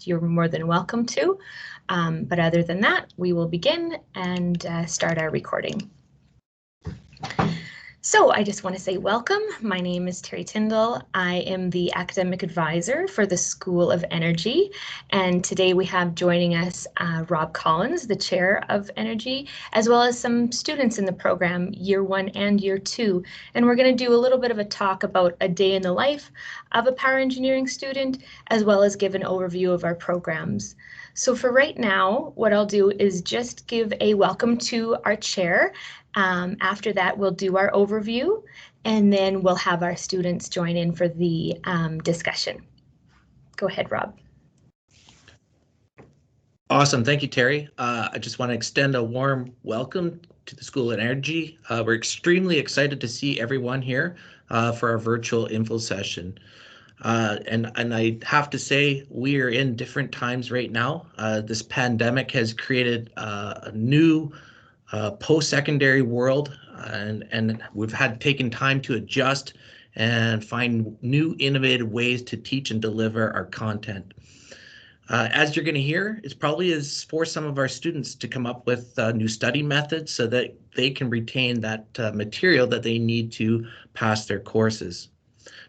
guest, you're more than welcome to. But other than that, we will begin and start our recording. So I just want to say welcome. My name is Terry Tindall. I am the academic advisor for the School of Energy. And today we have joining us Rob Collins, the chair of Energy, as well as some students in the program, year 1 and year 2. And we're going to do a little bit of a talk about a day in the life of a power engineering student, as well as give an overview of our programs. So for right now, what I'll do is just give a welcome to our chair. After that, we'll do our overview, and then we'll have our students join in for the discussion. Go ahead, Rob. Awesome. Thank you, Terry. I just want to extend a warm welcome to the School of Energy. We're extremely excited to see everyone here for our virtual info session. And I have to say, we are in different times right now. This pandemic has created a new post-secondary world, and we've had taken time to adjust and find new innovative ways to teach and deliver our content. As you're going to hear, it's probably is for some of our students to come up with new study methods so that they can retain that material that they need to pass their courses.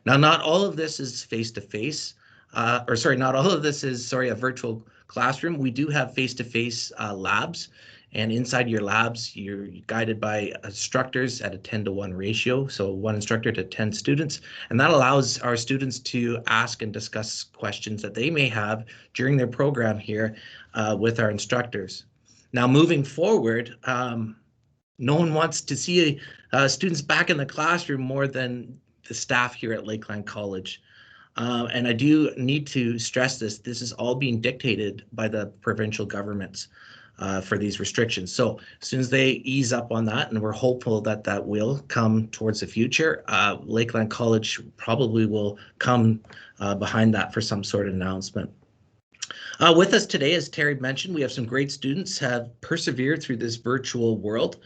Now, not all of this is face-to-face, not all of this is, a virtual classroom. We do have face-to-face labs, and inside your labs, you're guided by instructors at a 10-to-1 ratio, so 1 instructor to 10 students, and that allows our students to ask and discuss questions that they may have during their program here with our instructors. Now, moving forward, no one wants to see students back in the classroom more than the staff here at Lakeland College. And I do need to stress this is all being dictated by the provincial governments for these restrictions. So as soon as they ease up on that, and we're hopeful that that will come towards the future, Lakeland College probably will come behind that for some sort of announcement. With us today, as Terry mentioned, we have some great students have persevered through this virtual world.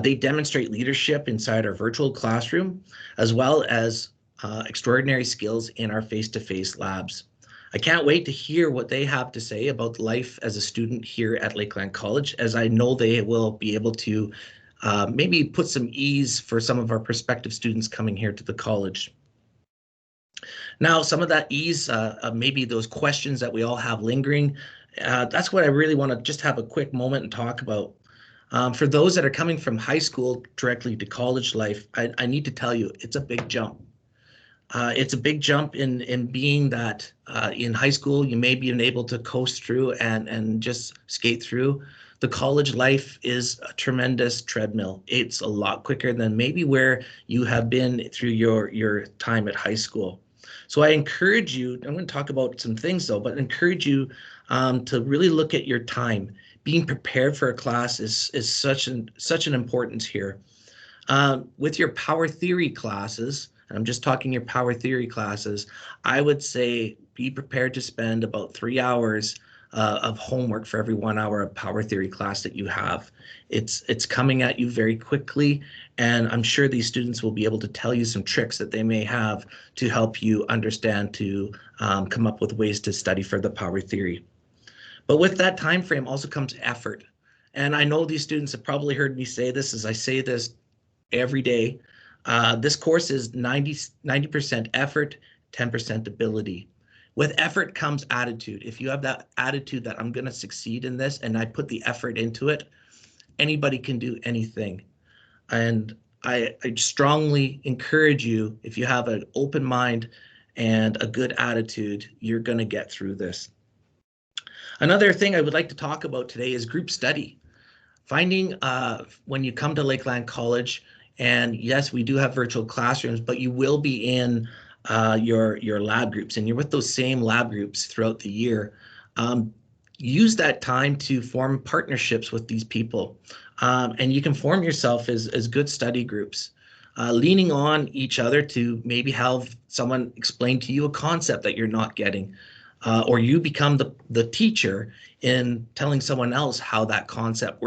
They demonstrate leadership inside our virtual classroom, as well as extraordinary skills in our face-to-face labs. I can't wait to hear what they have to say about life as a student here at Lakeland College, as I know they will be able to maybe put some ease for some of our prospective students coming here to the college. Now, some of that ease, maybe those questions that we all have lingering, that's what I really want to just have a quick moment and talk about. For those that are coming from high school directly to college life, I need to tell you, it's a big jump. It's a big jump in being that in high school, you may be able to coast through and just skate through. The college life is a tremendous treadmill. It's a lot quicker than maybe where you have been through your time at high school. So I encourage you, I'm going to talk about some things though, but encourage you to really look at your time. Being prepared for a class is such an importance here. With your power theory classes, and I'm just talking your power theory classes, I would say be prepared to spend about 3 hours of homework for every 1 hour of power theory class that you have. It's coming at you very quickly, and I'm sure these students will be able to tell you some tricks that they may have to help you understand to come up with ways to study for the power theory. But with that time frame also comes effort. And I know these students have probably heard me say this, as I say this every day. This course is 90% effort, 10% ability. With effort comes attitude. If you have that attitude that I'm going to succeed in this and I put the effort into it, anybody can do anything. And I strongly encourage you, if you have an open mind and a good attitude, you're going to get through this. Another thing I would like to talk about today is group study. Finding when you come to Lakeland College, and yes, we do have virtual classrooms, but you will be in your lab groups, and you're with those same lab groups throughout the year. Use that time to form partnerships with these people, and you can form yourself as good study groups. Leaning on each other to maybe have someone explain to you a concept that you're not getting. Or you become the teacher in telling someone else how that concept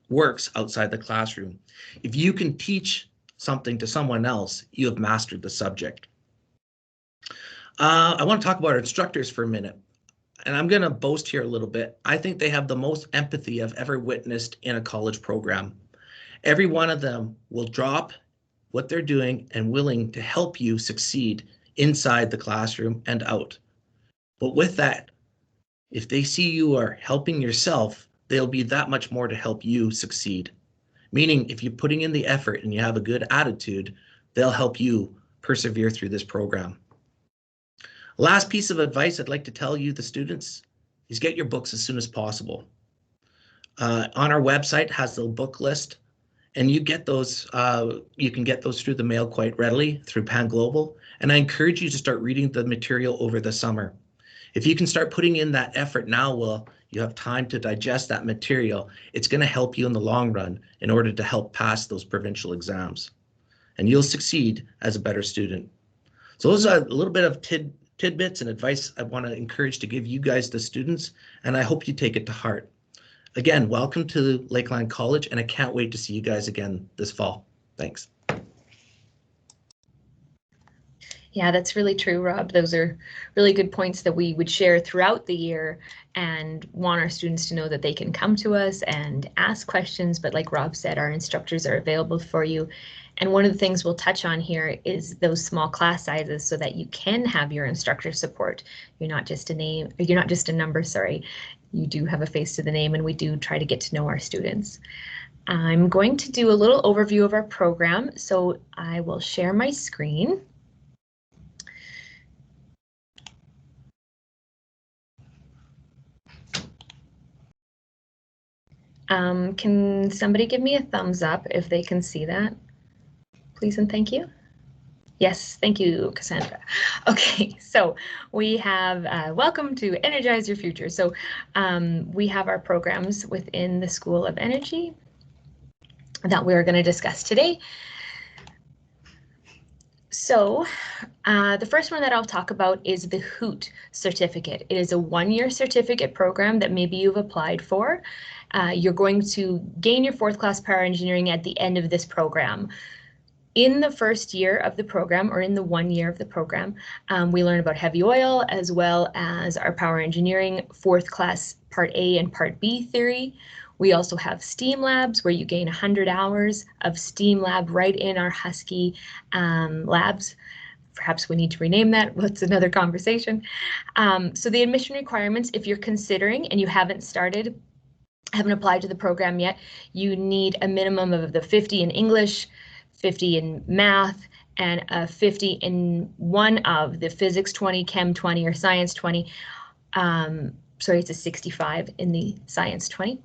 works outside the classroom. If you can teach something to someone else, you have mastered the subject. I want to talk about our instructors for a minute. and I'm going to boast here a little bit, I think they have the most empathy I've ever witnessed in a college program. Every one of them will drop what they're doing and willing to help you succeed inside the classroom and out. But with that, if they see you are helping yourself, they'll be that much more to help you succeed. Meaning, if you're putting in the effort and you have a good attitude, they'll help you persevere through this program. Last piece of advice I'd like to tell you, the students, is get your books as soon as possible. On our website has the book list, and you get those. You can get those through the mail quite readily through Pan Global. And I encourage you to start reading the material over the summer. If you can start putting in that effort now, well, you have time to digest that material. It's going to help you in the long run in order to help pass those provincial exams, and you'll succeed as a better student. So those are a little bit of tidbits and advice I want to encourage to give you guys, the students, and I hope you take it to heart. Again, welcome to Lakeland College, and I can't wait to see you guys again this fall. Thanks. Yeah, that's really true, Rob. Those are really good points that we would share throughout the year and want our students to know that they can come to us and ask questions. But like Rob said, our instructors are available for you. And one of the things we'll touch on here is those small class sizes so that you can have your instructor support. You're not just a number, sorry. You do have a face to the name, and we do try to get to know our students. I'm going to do a little overview of our program, so I will share my screen. Can somebody give me a thumbs up if they can see that? Please and thank you. Yes, thank you, Cassandra. Okay, so we have welcome to Energize Your Future. So we have our programs within the School of Energy that we're going to discuss today. So the first one that I'll talk about is the Hoot Certificate. It is a one-year certificate program that maybe you've applied for. You're going to gain your fourth class power engineering at the end of this program. In the first year of the program, or in the 1 year of the program, we learn about heavy oil as well as our power engineering fourth class Part A and Part B theory. We also have STEAM labs where you gain 100 hours of STEAM lab right in our Husky labs. Perhaps we need to rename that. That's another conversation. So the admission requirements, if you're considering and you haven't applied to the program yet, you need a minimum of the 50 in English, 50 in math, and a 50 in one of the physics 20, chem 20, or science 20. Sorry, it's a 65 in the science 20.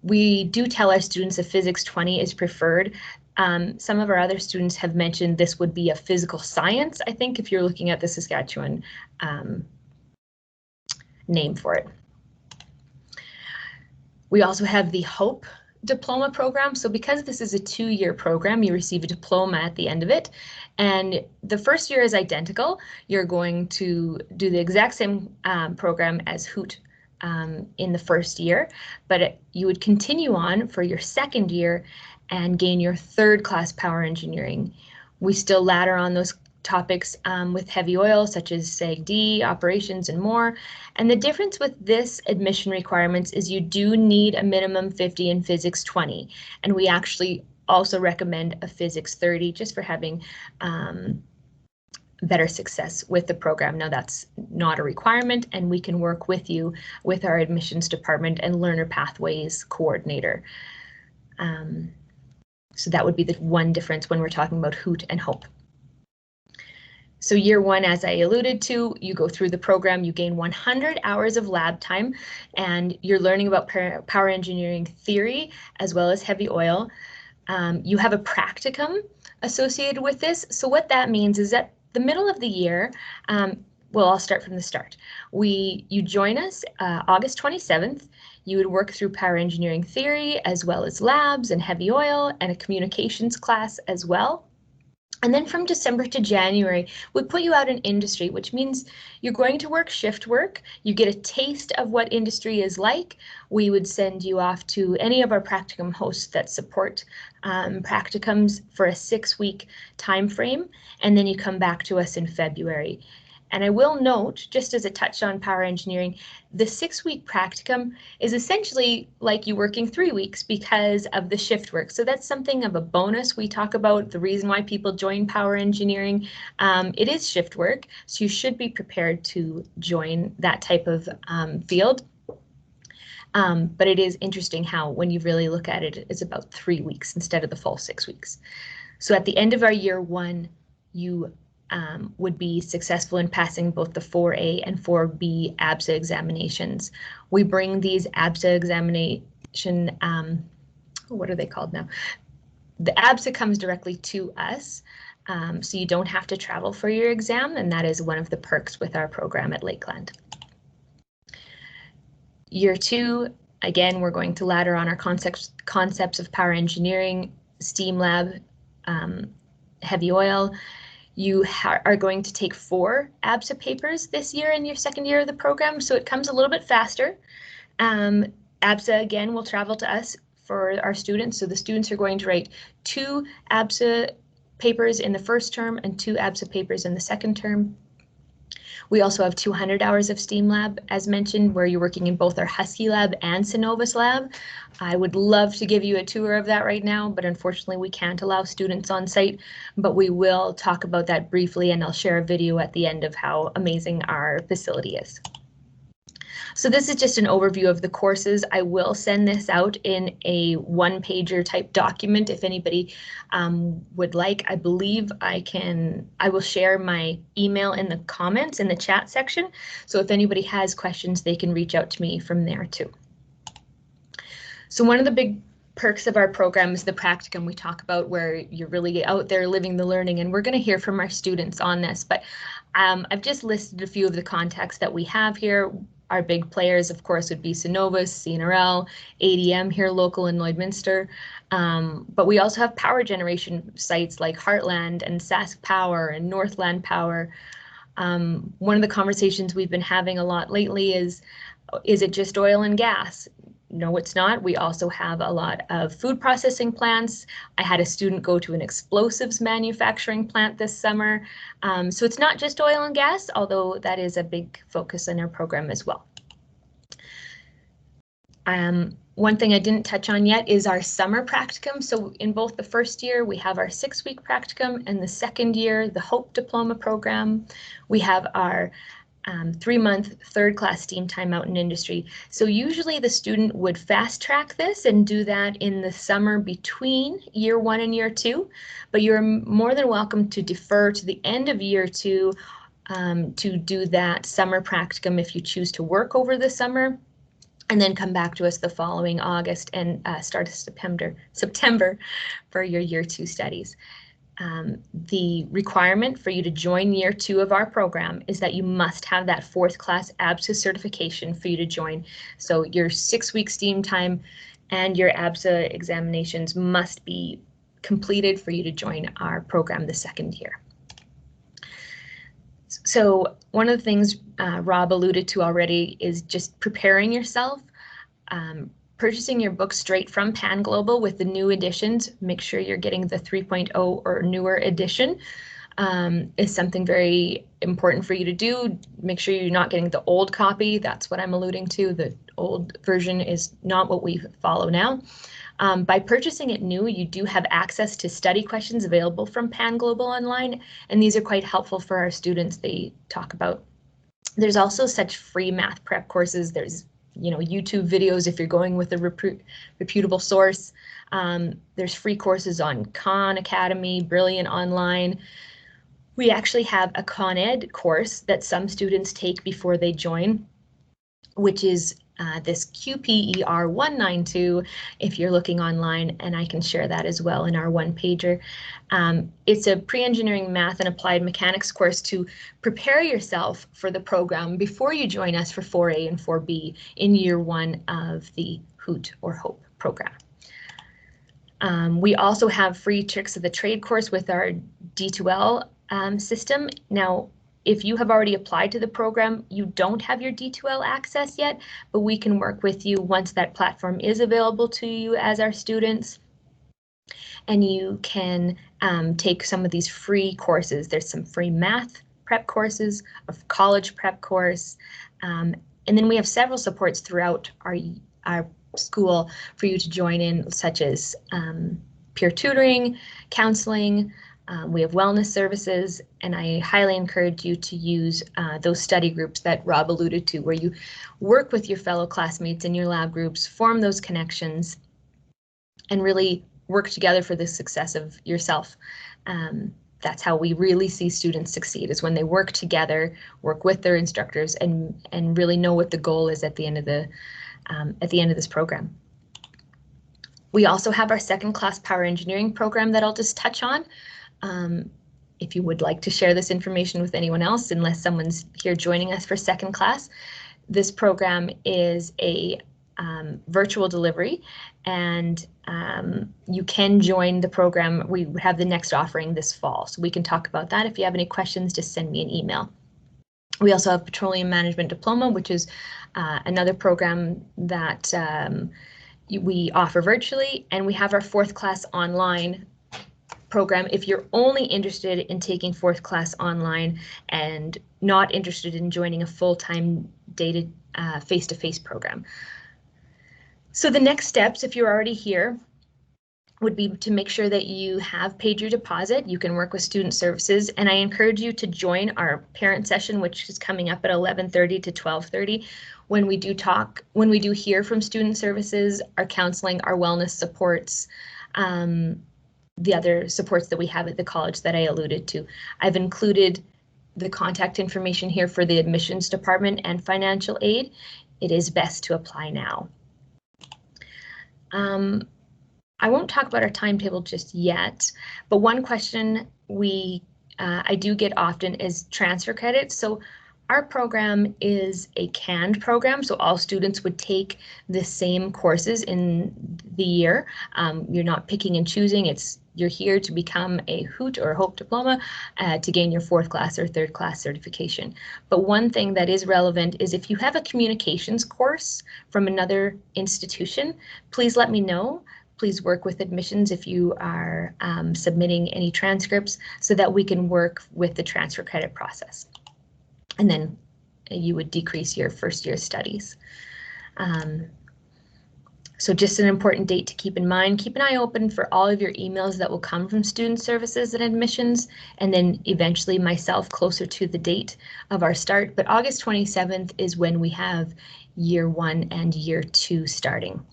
We do tell our students a physics 20 is preferred. Some of our other students have mentioned this would be a physical science, I think, if you're looking at the Saskatchewan name for it. We also have the HOPE diploma program. So because this is a 2-year program, you receive a diploma at the end of it. And the first year is identical. You're going to do the exact same program as Hoot in the first year, but you would continue on for your second year and gain your third class power engineering. We still ladder on those topics with heavy oil, such as SAGD, operations, and more. And the difference with this admission requirements is you do need a minimum 50 in physics 20. And we actually also recommend a physics 30 just for having better success with the program. Now that's not a requirement, and we can work with you with our admissions department and learner pathways coordinator. So that would be the one difference when we're talking about Hoot and HOPE. So year one, as I alluded to, you go through the program, you gain 100 hours of lab time, and you're learning about power engineering theory as well as heavy oil. You have a practicum associated with this. So what that means is that the middle of the year, well, I'll start from the start. You join us August 27th. You would work through power engineering theory as well as labs and heavy oil and a communications class as well. And then from December to January, we put you out in industry, which means you're going to work shift work. You get a taste of what industry is like. We would send you off to any of our practicum hosts that support practicums for a 6-week time frame, and then you come back to us in February. And I will note, just as a touch on power engineering, the 6-week practicum is essentially like you working 3 weeks because of the shift work. So that's something of a bonus. We talk about the reason why people join power engineering. It is shift work, so you should be prepared to join that type of field. But it is interesting how when you really look at it, it's about 3 weeks instead of the full 6 weeks. So at the end of our year 1, you would be successful in passing both the 4A and 4B Absa examinations. We bring these Absa examination, what are they called now? The Absa comes directly to us, so you don't have to travel for your exam, and that is one of the perks with our program at Lakeland. Year 2, again, we're going to ladder on our concepts of power engineering, STEAM lab, heavy oil. You are going to take 4 Absa papers this year in your second year of the program, so it comes a little bit faster. Absa, again, will travel to us for our students, so the students are going to write 2 Absa papers in the first term and 2 Absa papers in the second term. We also have 200 hours of STEAM lab, as mentioned, where you're working in both our Husky lab and Synovus lab. I would love to give you a tour of that right now, but unfortunately we can't allow students on site, but we will talk about that briefly, and I'll share a video at the end of how amazing our facility is. So this is just an overview of the courses. I will send this out in a 1-pager type document if anybody would like. I believe I will share my email in the comments in the chat section. So if anybody has questions, they can reach out to me from there too. So one of the big perks of our program is the practicum we talk about, where you're really out there living the learning, and we're going to hear from our students on this, but I've just listed a few of the contacts that we have here. Our big players, of course, would be Synovus, CNRL, ADM here local in Lloydminster, but we also have power generation sites like Heartland and Sask Power and Northland Power. One of the conversations we've been having a lot lately is it just oil and gas? No, it's not. We also have a lot of food processing plants. I had a student go to an explosives manufacturing plant this summer. So it's not just oil and gas, although that is a big focus in our program as well. One thing I didn't touch on yet is our summer practicum. So in both the first year, we have our 6-week practicum, and the second year, the Hope Diploma program. We have our 3-month third-class STEAM time out in industry. So usually the student would fast track this and do that in the summer between year 1 and year 2, but you're more than welcome to defer to the end of year 2 to do that summer practicum if you choose to work over the summer, and then come back to us the following August and start September for your year 2 studies. The requirement for you to join year 2 of our program is that you must have that 4th class Absa certification for you to join. So your 6-week STEAM time and your Absa examinations must be completed for you to join our program the second year. So one of the things Rob alluded to already is just preparing yourself. Purchasing your book straight from Pan Global with the new editions. Make sure you're getting the 3.0 or newer edition is something very important for you to do. Make sure you're not getting the old copy. That's what I'm alluding to. The old version is not what we follow now. By purchasing it new, you do have access to study questions available from Pan Global online, and these are quite helpful for our students. They talk about, there's also such free math prep courses. There's YouTube videos if you're going with a reputable source. There's free courses on Khan Academy, Brilliant Online. We actually have a Con Ed course that some students take before they join, which is this QPER 192 if you're looking online, and I can share that as well in our 1-pager. It's a pre-engineering math and applied mechanics course to prepare yourself for the program before you join us for 4A and 4B in year 1 of the Hoot or Hope program. We also have free tricks of the trade course with our D2L system. Now, if you have already applied to the program, you don't have your D2L access yet, but we can work with you once that platform is available to you as our students. And you can take some of these free courses. There's some free math prep courses, a college prep course, and then we have several supports throughout our school for you to join in, such as peer tutoring, counseling. We have wellness services, and I highly encourage you to use those study groups that Rob alluded to, where you work with your fellow classmates in your lab groups, form those connections, and really work together for the success of yourself. That's how we really see students succeed, is when they work together, work with their instructors, and really know what the goal is at the end of this program. We also have our second class power engineering program that I'll just touch on. If you would like to share this information with anyone else, unless someone's here joining us for second class, this program is a virtual delivery, and you can join the program. We have the next offering this fall, so we can talk about that. If you have any questions, just send me an email. We also have Petroleum Management Diploma, which is another program that we offer virtually, and we have our fourth class online program. If you're only interested in taking fourth class online and not interested in joining a full-time dated face-to-face program. So the next steps, if you're already here, would be to make sure that you have paid your deposit. You can work with student services, and I encourage you to join our parent session, which is coming up at 11:30 to 12:30. When we do hear from student services, our counseling, our wellness supports, the other supports that we have at the college that I alluded to. I've included the contact information here for the admissions department and financial aid. It is best to apply now. I won't talk about our timetable just yet, but one question I do get often is transfer credits. So our program is a canned program, so all students would take the same courses in the year. You're not picking and choosing. You're here to become a Hoot or Hope Diploma to gain your fourth class or third class certification. But one thing that is relevant is if you have a communications course from another institution, please let me know. Please work with admissions if you are submitting any transcripts so that we can work with the transfer credit process. And then you would decrease your first year studies. So just an important date to keep in mind. Keep an eye open for all of your emails that will come from student services and admissions, and then eventually myself closer to the date of our start. But August 27th is when we have year 1 and year 2 starting.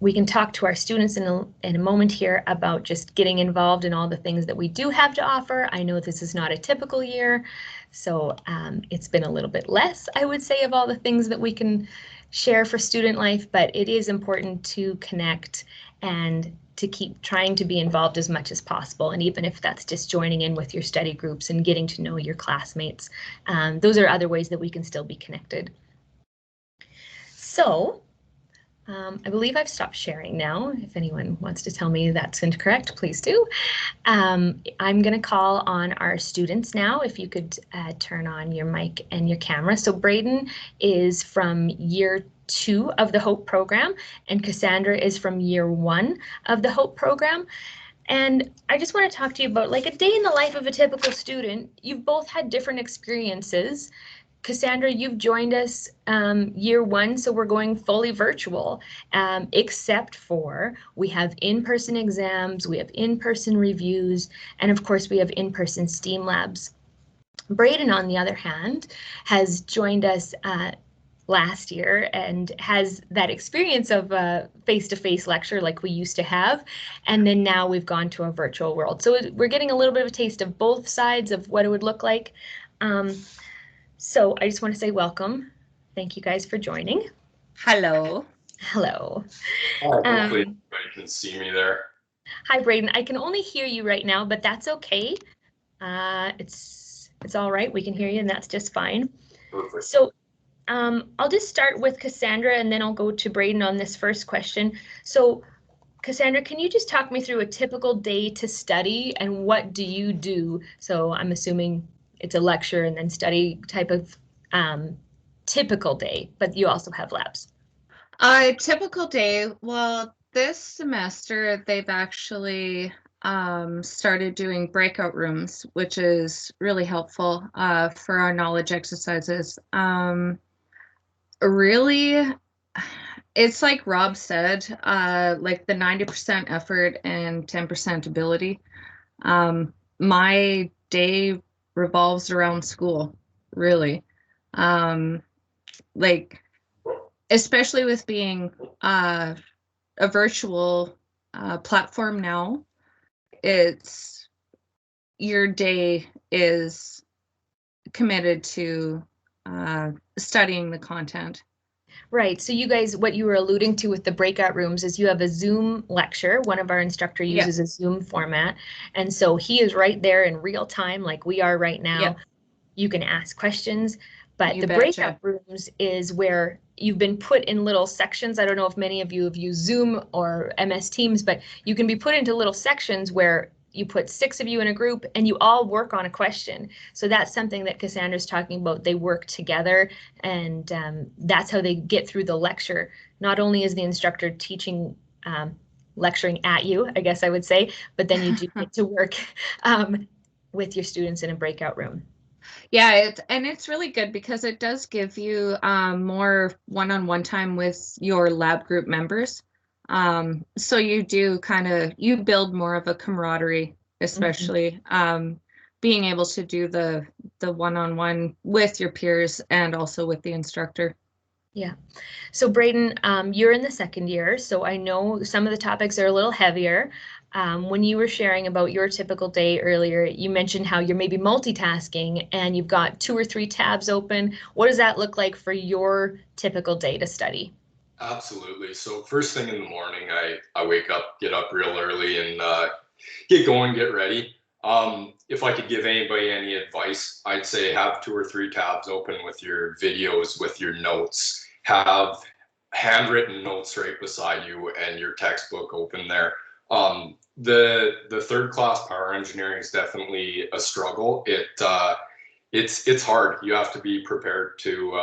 We can talk to our students in a moment here about just getting involved in all the things that we do have to offer. I know this is not a typical year, so it's been a little bit less, I would say, of all the things that we can share for student life, but it is important to connect and to keep trying to be involved as much as possible. And even if that's just joining in with your study groups and getting to know your classmates, those are other ways that we can still be connected. So, I believe I've stopped sharing now. If anyone wants to tell me that's incorrect, please do. I'm going to call on our students now. If you could turn on your mic and your camera. So Braden is from year 2 of the HOPE program, and Cassandra is from year 1 of the HOPE program. And I just want to talk to you about like a day in the life of a typical student. You've both had different experiences. Cassandra, you've joined us year 1, so we're going fully virtual, except for we have in-person exams, we have in-person reviews, and of course we have in-person STEAM labs. Braden, on the other hand, has joined us last year and has that experience of a face-to-face lecture like we used to have, and then now we've gone to a virtual world. So we're getting a little bit of a taste of both sides of what it would look like. So I just want to say welcome. Thank you guys for joining. Hello. Hello. Hopefully everybody can see me there. Hi, Braden. I can only hear you right now, but that's okay. It's all right. We can hear you, and that's just fine. Perfect. So I'll just start with Cassandra, and then I'll go to Braden on this first question. So Cassandra, can you just talk me through a typical day to study, and what do you do? So I'm assuming it's a lecture and then study type of typical day, but you also have labs. A typical day, well, this semester they've actually started doing breakout rooms, which is really helpful for our knowledge exercises. Really, it's like Rob said, like the 90% effort and 10% ability. My day revolves around school, really. Like, especially with being a virtual platform now, it's your day is committed to studying the content. Right. So you guys, what you were alluding to with the breakout rooms is you have a Zoom lecture. One of our instructor uses a Zoom format. And so he is right there in real time, like we are right now. Yep. You can ask questions, but You the betcha. breakout rooms is where you've been put in little sections. I don't know if many of you have used Zoom or MS Teams, but you can be put into little sections where you put 6 of you in a group and you all work on a question. So that's something that Cassandra's talking about. They work together, and that's how they get through the lecture. Not only is the instructor teaching, lecturing at you, I guess I would say, but then you do get to work with your students in a breakout room. Yeah, it's really good because it does give you more one-on-one time with your lab group members. So you do you build more of a camaraderie, especially being able to do the one-on-one with your peers and also with the instructor. Yeah. So Braden, you're in the second year, so I know some of the topics are a little heavier. When you were sharing about your typical day earlier, you mentioned how you're maybe multitasking and you've got 2 or 3 tabs open. What does that look like for your typical day to study? Absolutely. So first thing in the morning, I wake up, get up real early and get going, get ready. If I could give anybody any advice, I'd say have 2 or 3 tabs open with your videos, with your notes. Have handwritten notes right beside you and your textbook open there. The third class power engineering is definitely a struggle. It's hard. You have to be prepared to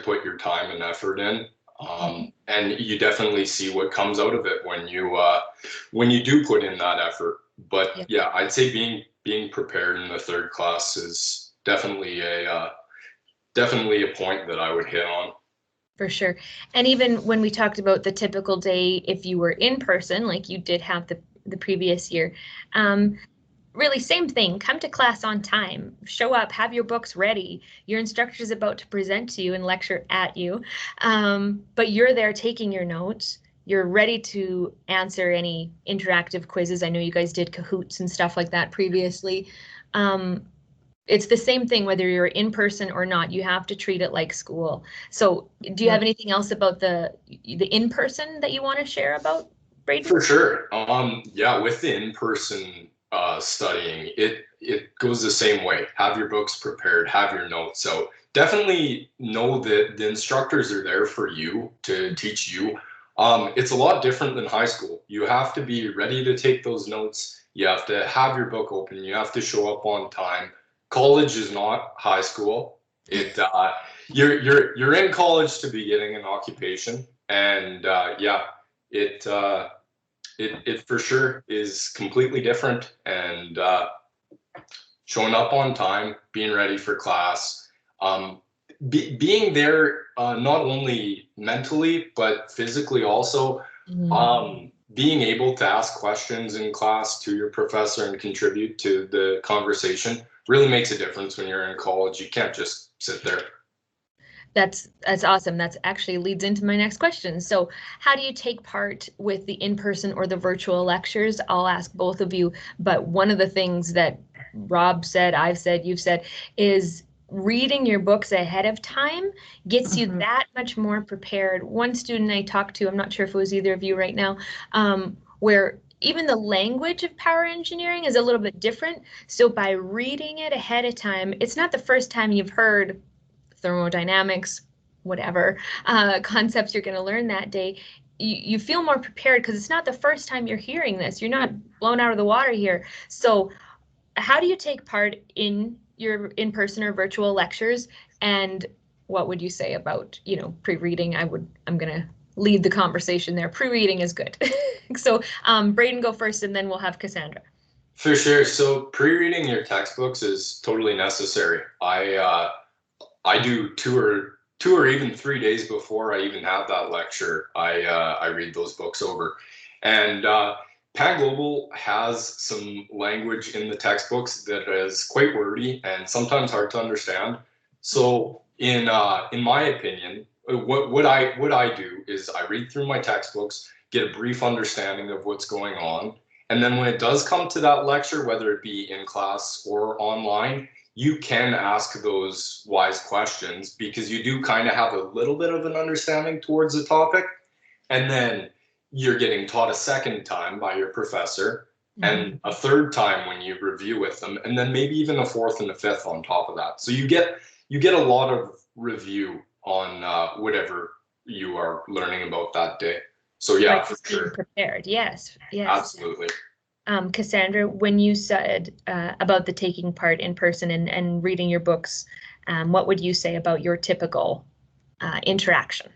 put your time and effort in. And you definitely see what comes out of it when you do put in that effort. But yeah, I'd say being prepared in the third class is definitely a point that I would hit on. For sure. And even when we talked about the typical day, if you were in person, like you did have the previous year, really same thing. Come to class on time, show up, have your books ready. Your instructor is about to present to you and lecture at you, but you're there taking your notes. You're ready to answer any interactive quizzes. I know you guys did Kahoots and stuff like that previously. It's the same thing whether you're in person or not. You have to treat it like school. So do you have anything else about the in-person that you want to share about, Braden? For sure. Yeah, with the in-person studying, it goes the same way. Have your books prepared, have your notes. So definitely know that the instructors are there for you to teach you. It's a lot different than high school. You have to be ready to take those notes. You have to have your book open. You have to show up on time. College is not high school. You're in college to be getting an occupation, and yeah, it for sure is completely different. And showing up on time, being ready for class, being there not only mentally but physically also. Being able to ask questions in class to your professor and contribute to the conversation really makes a difference when you're in college. You can't just sit there. That's awesome. That's actually leads into my next question. So how do you take part with the in-person or the virtual lectures? I'll ask both of you, but one of the things that Rob said, I've said, you've said, is reading your books ahead of time gets you that much more prepared. One student I talked to, I'm not sure if it was either of you right now, where even the language of power engineering is a little bit different. So by reading it ahead of time, it's not the first time you've heard thermodynamics, whatever concepts you're going to learn that day. You feel more prepared because it's not the first time you're hearing this. You're not blown out of the water here. So how do you take part in your in-person or virtual lectures, and what would you say about, pre-reading? I'm going to lead the conversation there. Pre-reading is good. So Braden, go first, and then we'll have Cassandra. For sure. So pre-reading your textbooks is totally necessary. I do two or even 3 days before I even have that lecture. I read those books over, and Pan Global has some language in the textbooks that is quite wordy and sometimes hard to understand. So in my opinion, what I do is I read through my textbooks, get a brief understanding of what's going on, and then when it does come to that lecture, whether it be in class or online, you can ask those wise questions because you do kind of have a little bit of an understanding towards the topic. And then you're getting taught a second time by your professor, and a third time when you review with them, and then maybe even a fourth and a fifth on top of that. So you get a lot of review on whatever you are learning about that day. So yeah, like for being sure. prepared. Yes. Absolutely. Cassandra, when you said about the taking part in person and reading your books, what would you say about your typical interaction?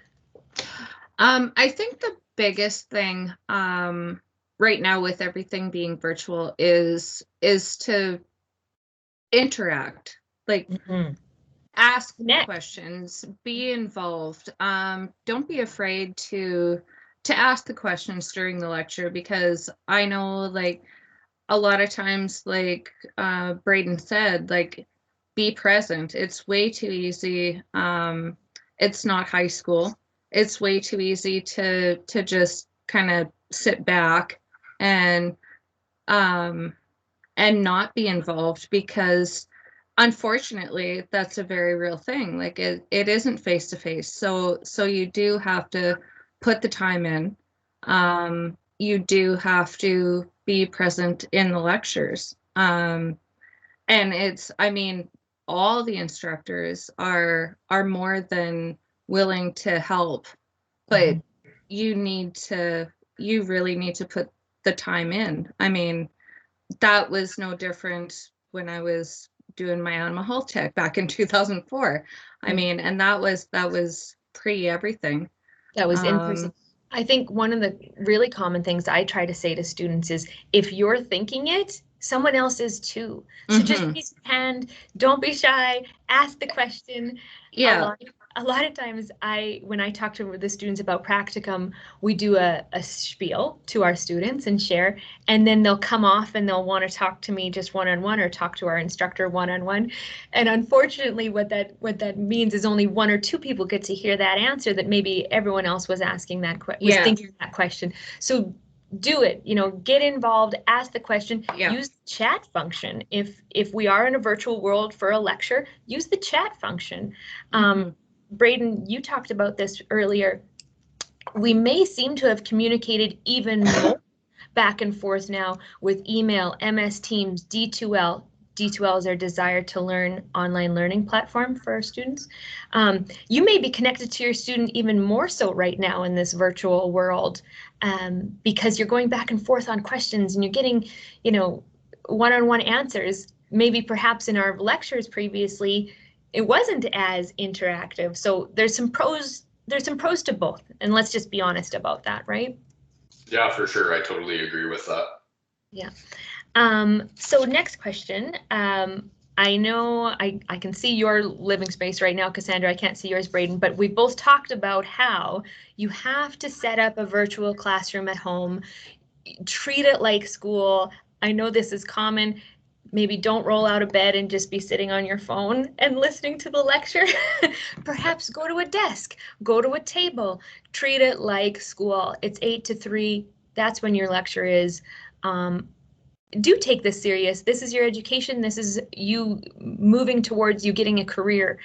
I think the biggest thing right now with everything being virtual is to interact, like ask questions, be involved. Don't be afraid to ask the questions during the lecture, because I know, like, a lot of times, like Braden said, like, be present. It's way too easy. It's not high school. It's way too easy to just kind of sit back and not be involved, because unfortunately that's a very real thing. Like, it isn't face to face. So you do have to put the time in. You do have to be present in the lectures. And it's, I mean, all the instructors are more than willing to help, but you really need to put the time in. I mean, that was no different when I was doing my animal health tech back in 2004. I mean, and that was pre everything. That was in person. I think one of the really common things I try to say to students is, if you're thinking it, someone else is too. So just raise your hand, don't be shy, ask the question. Yeah. A lot of times when I talk to the students about practicum, we do a spiel to our students and share, and then they'll come off and they'll want to talk to me just one-on-one, or talk to our instructor one-on-one. And unfortunately, what that means is only one or two people get to hear that answer that maybe everyone else was asking thinking that question. So do it, get involved, ask the question, use the chat function. If we are in a virtual world for a lecture, use the chat function. Braden, you talked about this earlier. We may seem to have communicated even more back and forth now with email, MS Teams, D2L. D2L is our Desire to Learn online learning platform for our students. You may be connected to your student even more so right now in this virtual world, because you're going back and forth on questions and you're getting, one-on-one answers. Maybe perhaps in our lectures previously, it wasn't as interactive. So there's some pros to both. And let's just be honest about that, right? Yeah, for sure. I totally agree with that. Yeah. So next question. I know I can see your living space right now, Cassandra. I can't see yours, Braden, but we both talked about how you have to set up a virtual classroom at home, treat it like school. I know this is common. Maybe don't roll out of bed and just be sitting on your phone and listening to the lecture. Perhaps go to a desk, go to a table, treat it like school. It's 8 to 3. That's when your lecture is. Do take this serious. This is your education. This is you moving towards you getting a career.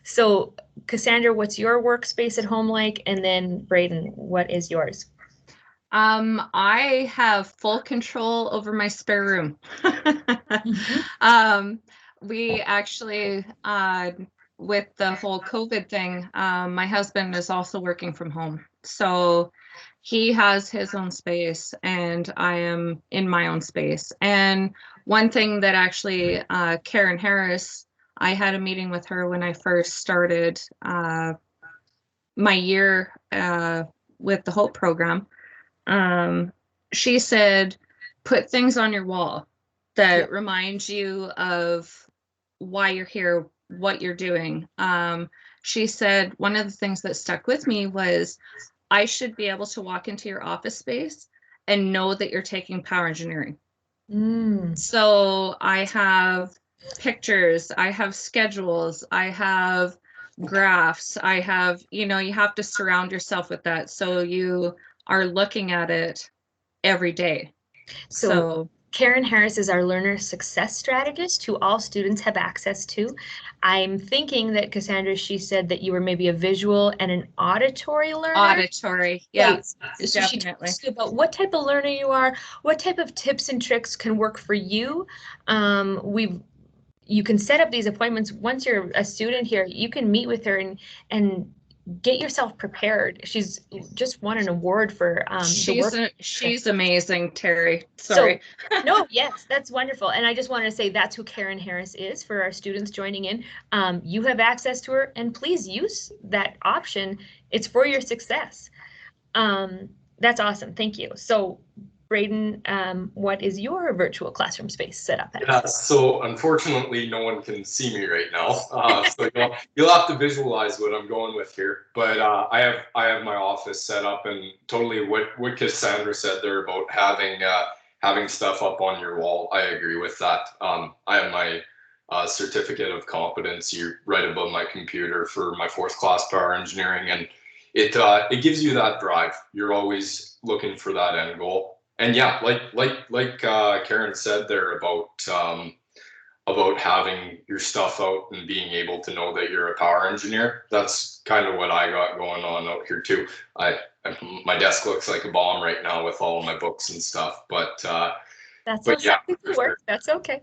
So Cassandra, what's your workspace at home like? And then Braden, what is yours? I have full control over my spare room. We actually, with the whole COVID thing, my husband is also working from home. So he has his own space and I am in my own space. And one thing that actually, Karen Harris, I had a meeting with her when I first started my year with the Hope program, she said, put things on your wall that remind you of why you're here, what you're doing. She said one of the things that stuck with me was, I should be able to walk into your office space and know that you're taking power engineering. So I have pictures, I have schedules, I have graphs, I have, you have to surround yourself with that. So you are looking at it every day. So Karen Harris is our learner success strategist who all students have access to. I'm thinking that Cassandra, she said that you were maybe a visual and an auditory learner. Auditory, yeah, so definitely. She talks about what type of learner you are, what type of tips and tricks can work for you. You can set up these appointments. Once you're a student here, you can meet with her and get yourself prepared. She's just won an award for she's amazing, Terry. Sorry. So, no, yes, that's wonderful. And I just wanted to say that's who Karen Harris is for our students joining in. You have access to her, and please use that option. It's for your success. That's awesome. Thank you. So Braden, what is your virtual classroom space set up as? Yeah, so unfortunately, no one can see me right now. So you'll have to visualize what I'm going with here. But I have my office set up, and totally what Cassandra said there about having stuff up on your wall. I agree with that. I have my certificate of competency right above my computer for my 4th class power engineering, and it gives you that drive. You're always looking for that end goal. And yeah, like Karen said there about having your stuff out and being able to know that you're a power engineer. That's kind of what I got going on out here too. My desk looks like a bomb right now with all of my books and stuff, but yeah, work. That's okay.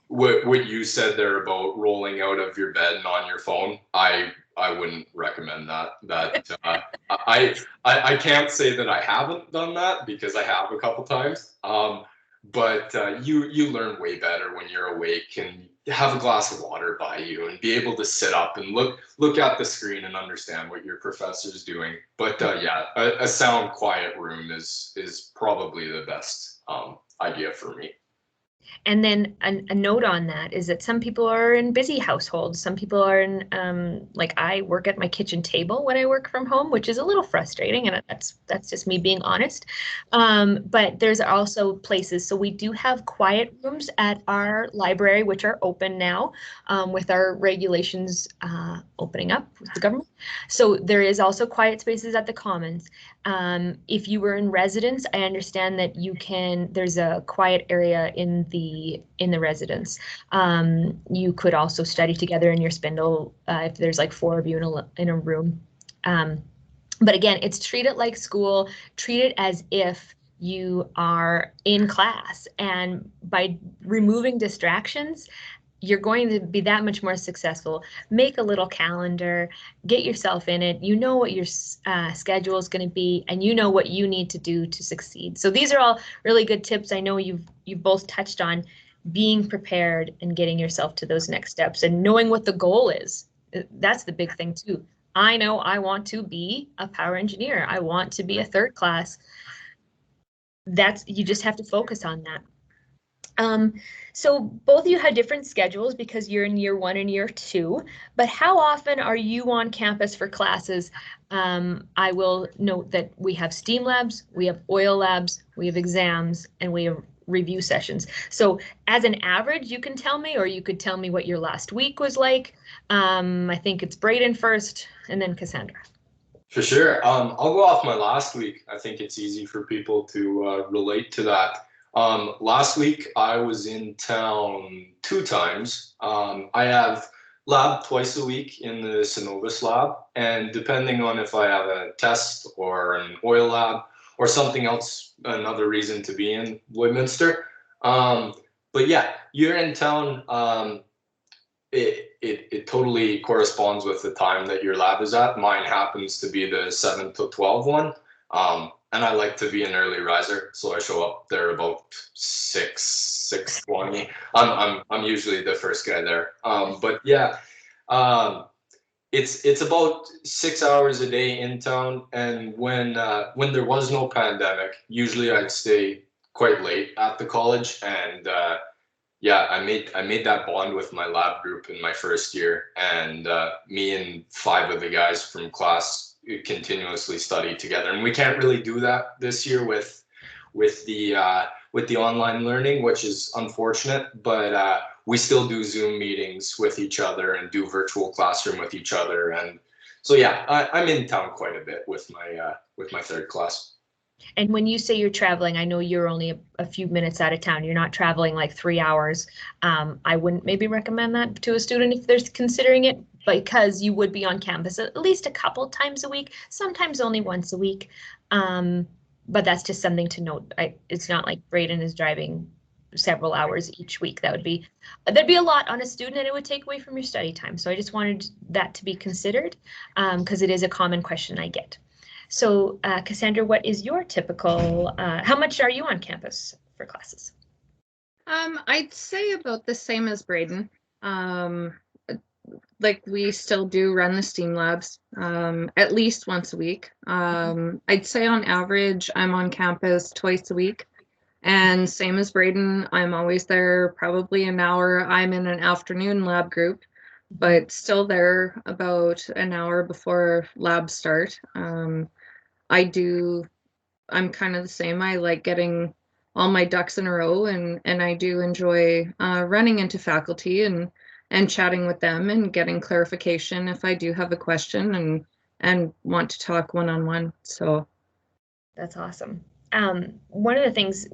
What you said there about rolling out of your bed and on your phone, I wouldn't recommend that. I can't say that I haven't done that, because I have a couple times. But you learn way better when you're awake and have a glass of water by you and be able to sit up and look at the screen and understand what your professor's doing. But yeah, a sound, quiet room is probably the best idea for me. And then a note on that is that some people are in busy households. Some people are in, like I work at my kitchen table when I work from home, which is a little frustrating, and that's just me being honest. But there's also places. So we do have quiet rooms at our library, which are open now with our regulations opening up with the government. So there is also quiet spaces at the Commons. If you were in residence, I understand that there's a quiet area in the residence. You could also study together in your spindle if there's like 4 of you in a room. But again, it's treat it like school, treat it as if you are in class, and by removing distractions, you're going to be that much more successful. Make a little calendar, get yourself in it. You know what your schedule is going to be, and you know what you need to do to succeed. So these are all really good tips. I know you've both touched on being prepared and getting yourself to those next steps and knowing what the goal is. That's the big thing too. I know I want to be a power engineer. I want to be a 3rd class. You just have to focus on that. So both of you had different schedules because you're in year 1 and year 2, but how often are you on campus for classes? I will note that we have STEAM labs, we have oil labs, we have exams, and we have review sessions. So as an average, you can tell me, or you could tell me what your last week was like. I think it's Braden first and then Cassandra. For sure. I'll go off my last week. I think it's easy for people to relate to that. Last week I was in town 2 times. I have lab twice a week in the Synovus lab, and depending on if I have a test or an oil lab or something else, another reason to be in Lloydminster. But yeah, you're in town. It totally corresponds with the time that your lab is at. Mine happens to be the 7 to 12 one. And I like to be an early riser, so I show up there about 6:20. I'm usually the first guy there. But yeah, It's about 6 hours a day in town, and when there was no pandemic, usually I'd stay quite late at the college, and yeah, I made that bond with my lab group in my first year, and me and 5 of the guys from class continuously studied together, and we can't really do that this year with the online learning, which is unfortunate, but we still do Zoom meetings with each other and do virtual classroom with each other, and so yeah, I'm in town quite a bit with my third class. And when you say you're traveling, I know you're only a few minutes out of town. You're not traveling like 3 hours. I wouldn't maybe recommend that to a student if they're considering it, because you would be on campus at least a couple times a week, sometimes only once a week. But that's just something to note. It's not like Braden is driving several hours each week. That'd be a lot on a student, and it would take away from your study time. So I just wanted that to be considered, because it is a common question I get. So Cassandra, what is your typical, how much are you on campus for classes? I'd say about the same as Braden. Like we still do run the STEAM labs at least once a week. I'd say on average, I'm on campus twice a week. And same as Braden, I'm always there probably an hour. I'm in an afternoon lab group, but still there about an hour before labs start. I'm kind of the same. I like getting all my ducks in a row, and I do enjoy running into faculty and chatting with them and getting clarification if I do have a question and want to talk one-on-one. So that's awesome. One of the things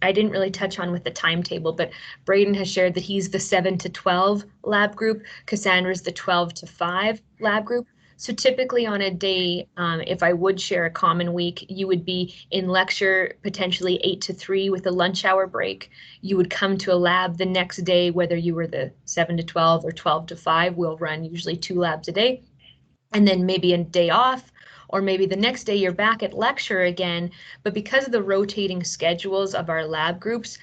I didn't really touch on with the timetable, but Braden has shared that he's the 7 to 12 lab group. Cassandra's the 12 to 5 lab group. So typically on a day, if I would share a common week, you would be in lecture potentially 8 to 3 with a lunch hour break. You would come to a lab the next day, whether you were the 7 to 12 or 12 to 5, we'll run usually 2 labs a day. And then maybe a day off, or maybe the next day you're back at lecture again. But because of the rotating schedules of our lab groups,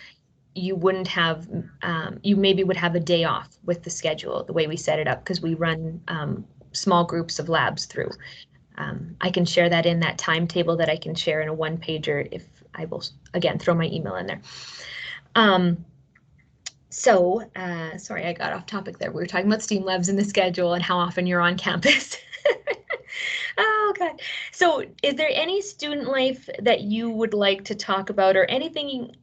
you wouldn't have, you maybe would have a day off with the schedule, the way we set it up, because we run small groups of labs through. I can share that in that timetable that I can share in a one-pager if I will, again, throw my email in there. Sorry, I got off topic there. We were talking about STEAM labs and the schedule and how often you're on campus. Oh, God. So is there any student life that you would like to talk about, or anything?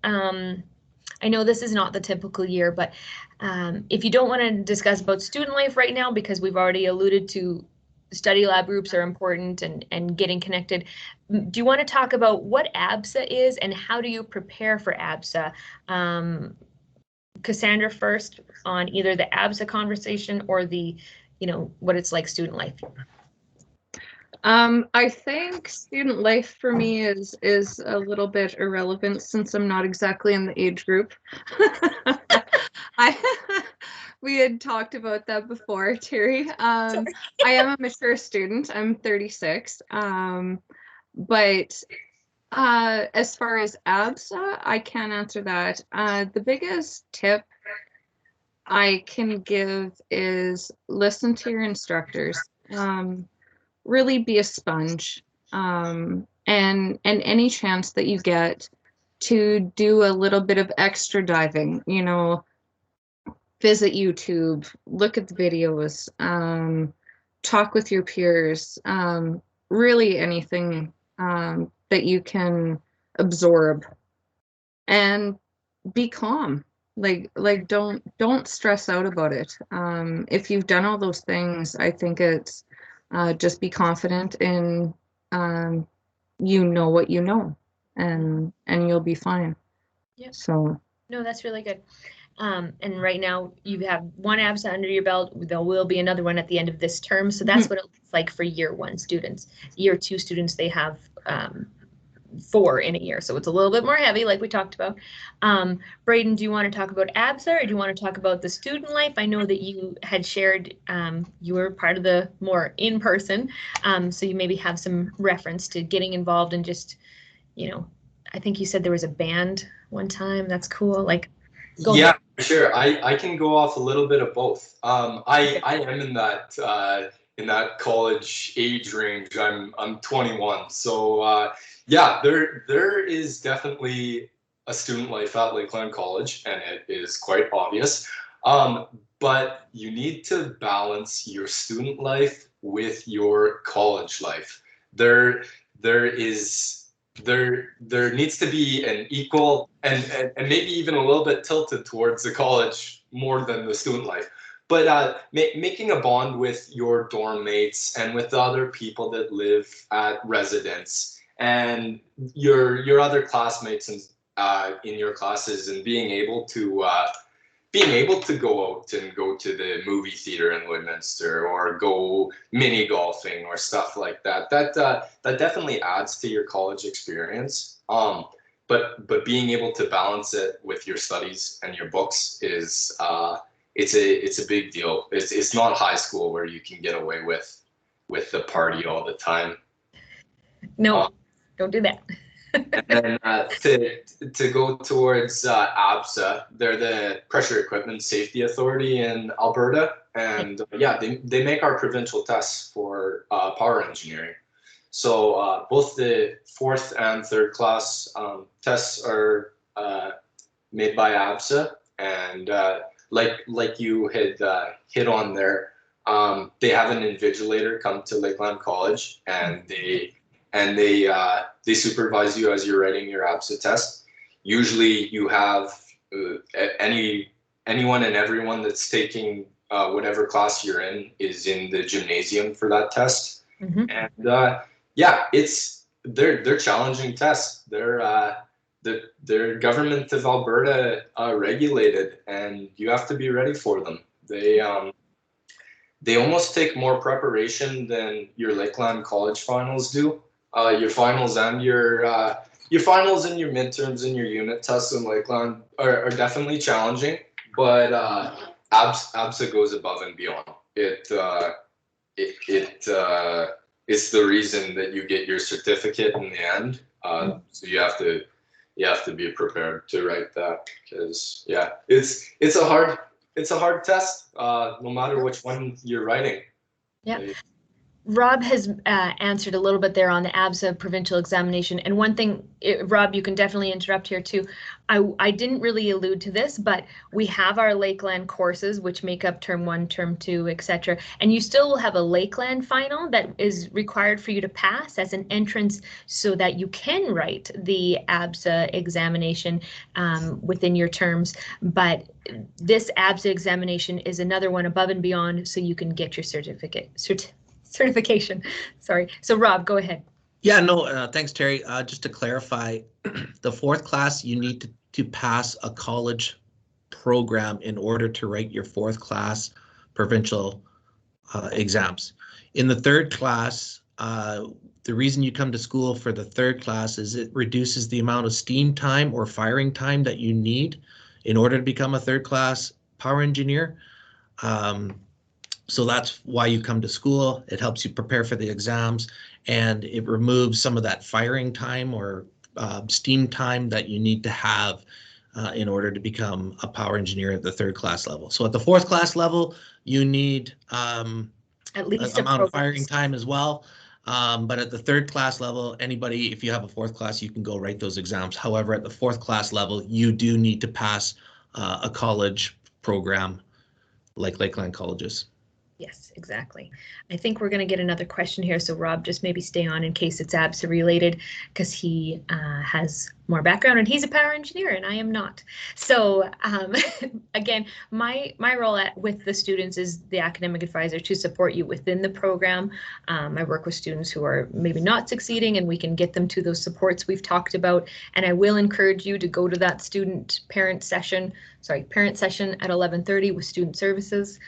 I know this is not the typical year, but if you don't want to discuss about student life right now, because we've already alluded to study lab groups are important and getting connected, do you want to talk about what Absa is and how do you prepare for Absa? Cassandra first on either the Absa conversation or the, what it's like student life. I think student life for me is a little bit irrelevant since I'm not exactly in the age group. We had talked about that before, Terry. I am a mature student. I'm 36. But as far as Absa, I can't answer that. The biggest tip I can give is listen to your instructors. Really be a sponge, and any chance that you get to do a little bit of extra diving, visit YouTube, look at the videos, talk with your peers, really anything that you can absorb, and be calm. Like don't stress out about it. If you've done all those things, I think it's just be confident in you know what you know, and you'll be fine. Yeah. So no, that's really good. And right now you have one Absa under your belt. There will be another one at the end of this term. So that's what it looks like for year 1 students. Year 2 students, they have 4 in a year. So it's a little bit more heavy, like we talked about. Braden, do you want to talk about Absa, or do you want to talk about the student life? I know that you had shared, you were part of the more in-person, so you maybe have some reference to getting involved and just, I think you said there was a band one time. That's cool. Like, yeah, sure. I can go off a little bit of both. I am in that in that college age range. I'm 21, so yeah, there is definitely a student life at Lakeland College, and it is quite obvious. But you need to balance your student life with your college life. There needs to be an equal and maybe even a little bit tilted towards the college more than the student life. But making a bond with your dorm mates and with the other people that live at residence and your other classmates and in your classes, and being able to go out and go to the movie theater in Lloydminster or go mini golfing or stuff like that. That definitely adds to your college experience. But being able to balance it with your studies and your books is it's a big deal. It's not high school where you can get away with the party all the time. No, don't do that. And then to go towards Absa, they're the Pressure Equipment Safety Authority in Alberta, and yeah, they make our provincial tests for power engineering. So both the 4th and 3rd class tests are made by Absa, and like you had hit on there, they have an invigilator come to Lakeland College, and they supervise you as you're writing your Absa test. Usually you have anyone and everyone that's taking whatever class you're in is in the gymnasium for that test. Mm-hmm. And yeah, they're challenging tests. They're government of Alberta regulated, and you have to be ready for them. They almost take more preparation than your Lakeland College finals do. Your finals and your midterms and your unit tests in Lakeland are definitely challenging, but Absa goes above and beyond. It's the reason that you get your certificate in the end. So you have to be prepared to write that, because yeah, it's a hard test, no matter which one you're writing. Yeah. Rob has answered a little bit there on the Absa provincial examination. And one thing, Rob, you can definitely interrupt here too. I didn't really allude to this, but we have our Lakeland courses, which make up term 1, term 2, etc. And you still will have a Lakeland final that is required for you to pass as an entrance so that you can write the Absa examination within your terms. But this Absa examination is another one above and beyond, so you can get your certification. Sorry. So Rob, go ahead. Yeah, no, thanks, Terry. Just to clarify, the 4th class, you need to pass a college program in order to write your 4th class provincial exams. In the 3rd class, the reason you come to school for the 3rd class is it reduces the amount of steam time or firing time that you need in order to become a 3rd class power engineer. So that's why you come to school. It helps you prepare for the exams, and it removes some of that firing time or steam time that you need to have in order to become a power engineer at the 3rd class level. So at the 4th class level, you need at least an amount of firing time as well. But at the 3rd class level, anybody, if you have a 4th class, you can go write those exams. However, at the 4th class level, you do need to pass a college program like Lakeland Colleges. Yes, exactly. I think we're going to get another question here. So Rob, just maybe stay on in case it's Absa related, because he has more background and he's a power engineer and I am not. So again, my role with the students is the academic advisor to support you within the program. I work with students who are maybe not succeeding, and we can get them to those supports we've talked about. And I will encourage you to go to that parent session at 11:30 with student services.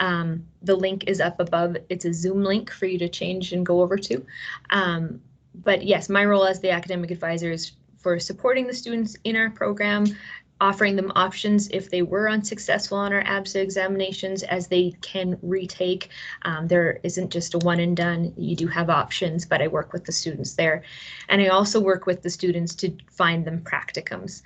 The link is up above. It's a Zoom link for you to change and go over to. But yes, my role as the academic advisor is for supporting the students in our program, offering them options if they were unsuccessful on our Absa examinations, as they can retake. There isn't just a one and done. You do have options, but I work with the students there. And I also work with the students to find them practicums.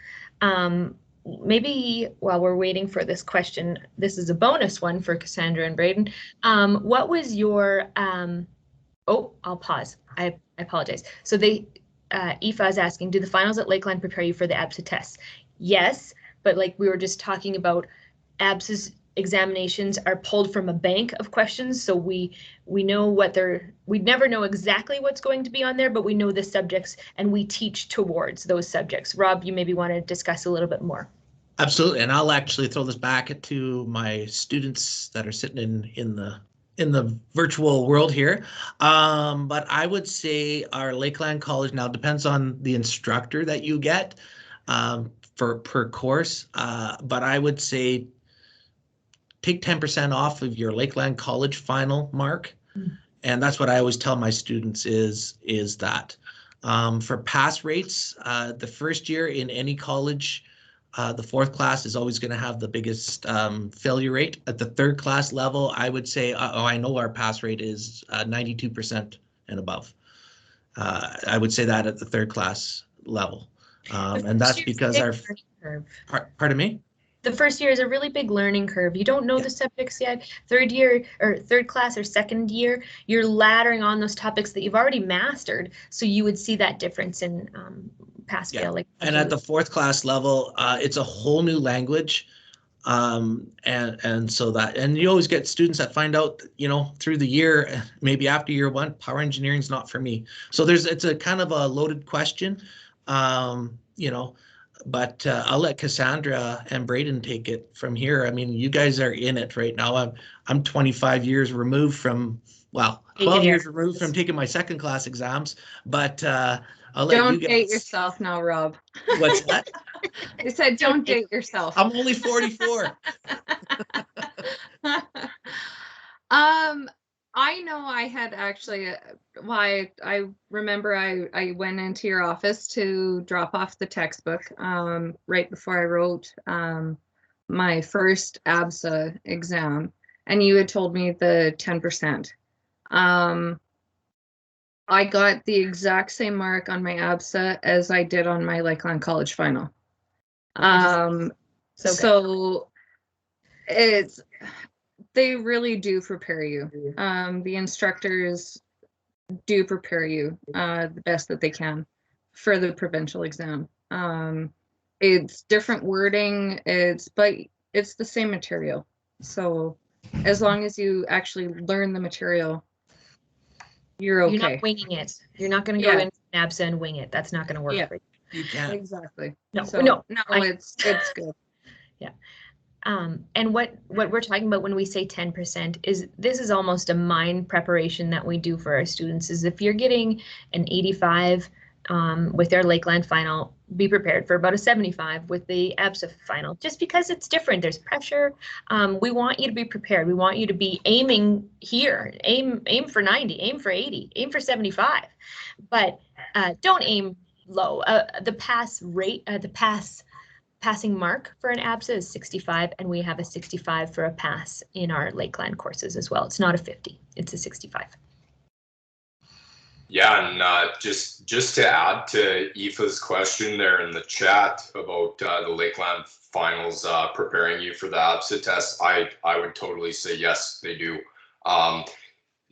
maybe while we're waiting for this question, this is a bonus one for Cassandra and Braden. What was your, oh, I'll pause. I apologize. So Aoife is asking, do the finals at Lakeland prepare you for the Absa tests? Yes, but like we were just talking about, Absa's examinations are pulled from a bank of questions, so we know what we never know exactly what's going to be on there, but we know the subjects and we teach towards those subjects. Rob, you maybe want to discuss a little bit more. Absolutely, and I'll actually throw this back to my students that are sitting in the virtual world here. But I would say our Lakeland College now depends on the instructor that you get per course, but I would say take 10% off of your Lakeland College final mark. And that's what I always tell my students is that for pass rates, the first year in any college, the fourth class is always going to have the biggest failure rate. At the third class level, I would say, I know our pass rate is 92% and above. I would say that at the third class level. And that's because pardon me? The first year is a really big learning curve. You don't know the subjects yet. Third year or third class or second year, you're laddering on those topics that you've already mastered. So you would see that difference in pass fail. Like, and at the fourth class level, it's a whole new language. And so that, and you always get students that find out, through the year, maybe after year one, power engineering is not for me. So it's a kind of a loaded question, but I'll let Cassandra and Braden take it from here. I mean, you guys are in it right now. I'm 25 years removed from, 12 years removed from taking my second class exams, but I'll let don't you guys. Don't date yourself now, Rob. What's that? I said, don't date yourself. I'm only 44. I know I had actually, I remember I went into your office to drop off the textbook right before I wrote my first Absa exam, and you had told me the 10%. I got the exact same mark on my Absa as I did on my Lakeland College final. So it's, they really do prepare you. The instructors do prepare you the best that they can for the provincial exam. It's different wording, but it's the same material. So as long as you actually learn the material, you're okay. You're not winging it. You're not going to go into Absa and wing it. That's not going to work for you. You can't. Exactly. No, it's good. Yeah. And what we're talking about when we say 10% is this is almost a mind preparation that we do for our students. Is if you're getting an 85 with their Lakeland final, be prepared for about a 75 with the Absa final, just because it's different. There's pressure. We want you to be prepared. We want you to be aiming here. Aim for 90. Aim for 80. Aim for 75. But don't aim low. The pass rate, passing mark for an Absa is 65, and we have a 65 for a pass in our Lakeland courses as well. It's not a 50, it's a 65. Yeah, and just to add to Aoife's question there in the chat about the Lakeland finals preparing you for the Absa test, I would totally say yes, they do.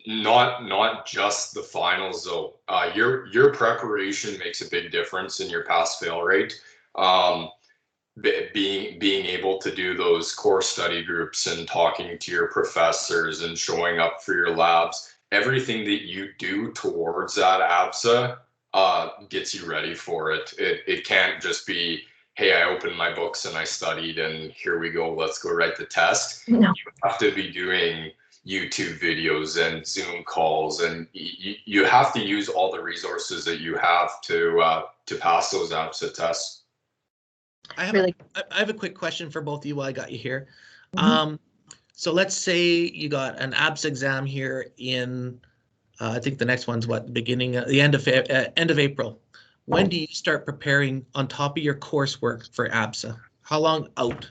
Not just the finals though. Your preparation makes a big difference in your pass fail rate. Being able to do those core study groups and talking to your professors and showing up for your labs, everything that you do towards that Absa gets you ready for it. It can't just be, hey, I opened my books and I studied and here we go, let's go write the test. No. You have to be doing YouTube videos and Zoom calls, and you have to use all the resources that you have to pass those Absa tests. I have a quick question for both of you while I got you here. Mm-hmm. So let's say you got an Absa exam here in, I think the next one's what, the end of April. When do you start preparing on top of your coursework for Absa? How long out?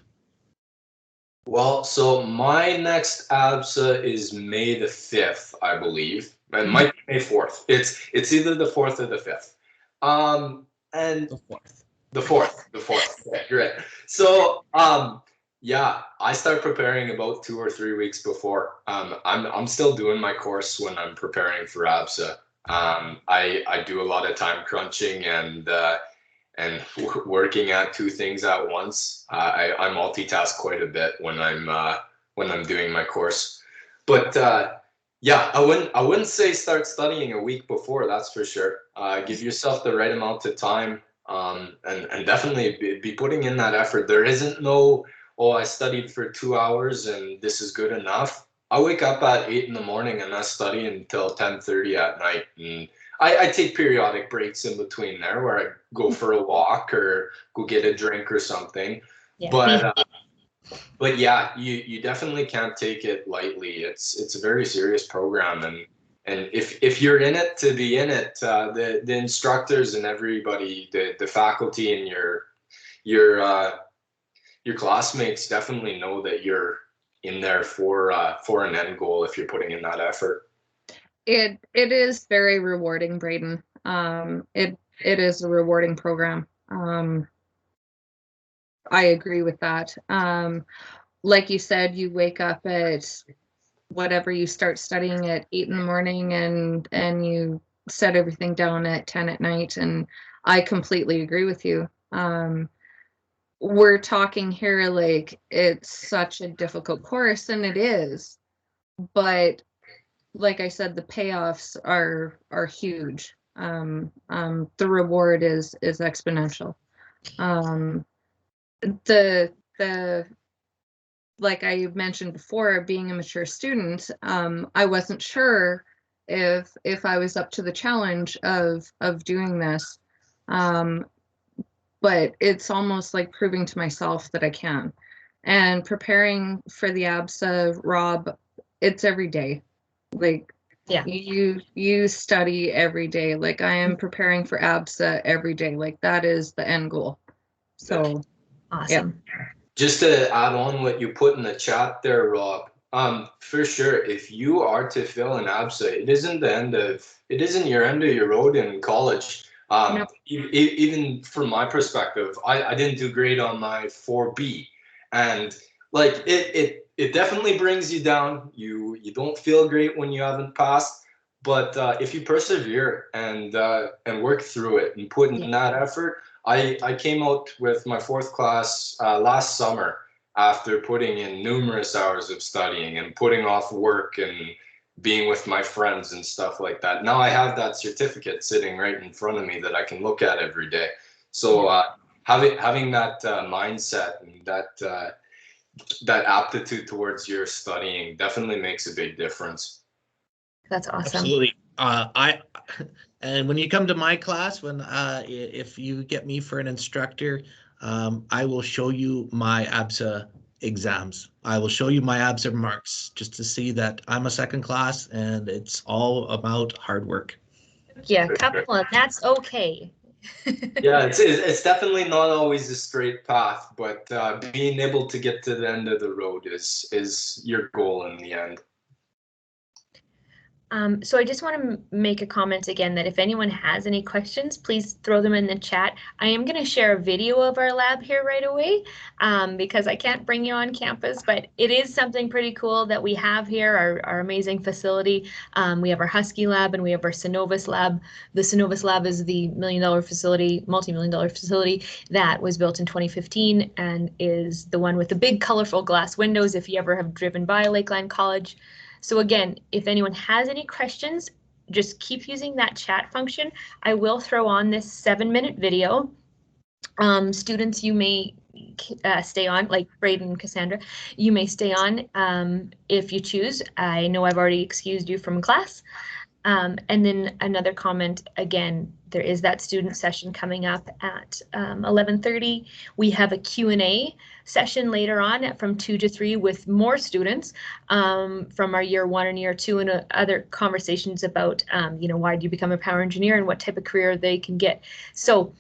Well, so my next Absa is May the 5th, I believe. It might be May 4th. It's either the 4th or the 5th. And The 4th. The fourth. Okay, great. So, yeah, I start preparing about 2 or 3 weeks before. I'm still doing my course when I'm preparing for Absa. I do a lot of time crunching and working at two things at once. I multitask quite a bit when I'm doing my course. But yeah, I wouldn't say start studying a week before. That's for sure. Give yourself the right amount of time, and definitely be putting in that effort. There isn't no, oh, I studied for 2 hours and this is good enough. I wake up at 8 in the morning and I study until 10:30 at night. And I take periodic breaks in between there where I go for a walk or go get a drink or something. Yeah. But yeah, you definitely can't take it lightly. It's a very serious program, and if you're in it to be in it, the instructors and everybody, the faculty and your classmates definitely know that you're in there for an end goal if you're putting in that effort. It is very rewarding, Braden. It is a rewarding program. I agree with that. Like you said, you wake up at whatever, you start studying at 8 in the morning and you set everything down at 10 at night, and I completely agree with you. We're talking here like it's such a difficult course, and it is, but like I said, the payoffs are huge. The reward is exponential. The like I mentioned before, being a mature student, I wasn't sure if I was up to the challenge of doing this. But it's almost like proving to myself that I can. And preparing for the Absa, Rob, it's every day. Like, Yeah, you study every day. Like, I am preparing for Absa every day. Like, that is the end goal. So awesome. Yeah. Just to add on what you put in the chat there, Rob, for sure, if you are to fail an Absa, it isn't your end of your road in college. No. Even from my perspective, I didn't do great on my 4B, and like it definitely brings you down. You don't feel great when you haven't passed, but if you persevere and work through it and put in that effort. I came out with my fourth class last summer after putting in numerous hours of studying and putting off work and being with my friends and stuff like that. Now I have that certificate sitting right in front of me that I can look at every day. So having that mindset and that aptitude towards your studying definitely makes a big difference. That's awesome. Absolutely. And when you come to my class, if you get me for an instructor, I will show you my Absa exams. I will show you my Absa marks just to see that I'm a second class and it's all about hard work. Yeah, couple of that's okay. Yeah, it's definitely not always a straight path, but being able to get to the end of the road is your goal in the end. So I just want to make a comment again that if anyone has any questions, please throw them in the chat. I am going to share a video of our lab here right away because I can't bring you on campus, but it is something pretty cool that we have here, our amazing facility. We have our Husky lab and we have our Synovus lab. The Synovus lab is the multi-million-dollar facility that was built in 2015 and is the one with the big colorful glass windows if you ever have driven by Lakeland College. So again, if anyone has any questions, just keep using that chat function. I will throw on this 7-minute video. Students, you may stay on, like Braden and Cassandra, you may stay on if you choose. I know I've already excused you from class. And then another comment, again, there is that student session coming up at 11:30. We have a Q&A session later on from 2 to 3 with more students from our year 1 and year 2 and other conversations about, why do you become a power engineer and what type of career they can get. So